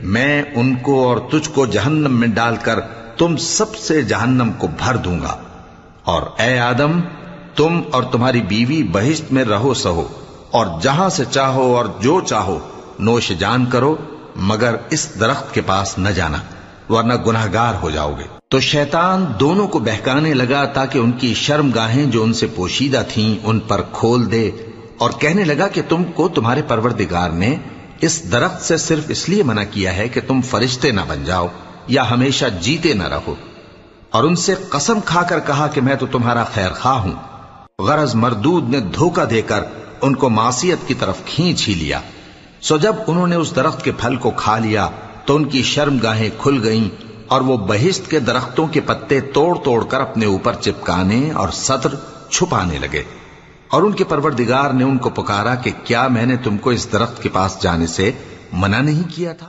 मैं उनको और तुझको जहन्नम में डालकर तुम सबसे जहन्नम को भर दूंगा। और ए आदम, तुम और तुम्हारी बीवी बहिश्त में रहो सहो, और जहां से चाहो और जो चाहो नोश जान करो, मगर इस दरख्त के पास न जाना, वरना गुनहगार हो जाओगे। तो शैतान दोनों को बहकाने लगा ताकि उनकी शर्मगाहें जो उनसे पोशीदा थीं उन पर खोल दे, और कहने लगा कि तुमको तुम्हारे परवरदिगार ने इस दरख्त से सिर्फ इसलिए मना किया है कि तुम फरिश्ते न बन जाओ या हमेशा जीते न रहो। और उनसे कसम खाकर कहा कि मैं तो तुम्हारा खैर खा हूं। गरज मरदूद ने धोखा देकर उनको मासियत की तरफ खींच ही लिया। सो जब उन्होंने उस दरख्त के फल को खा लिया तो उनकी शर्मगाहें खुल गईं और वो बहिश्त के दरख्तों के पत्ते तोड़ तोड़ कर अपने ऊपर चिपकाने और सत्र छुपाने लगे। और उनके परवरदिगार ने उनको पुकारा कि क्या मैंने तुमको इस दरख्त के पास जाने से मना नहीं किया था?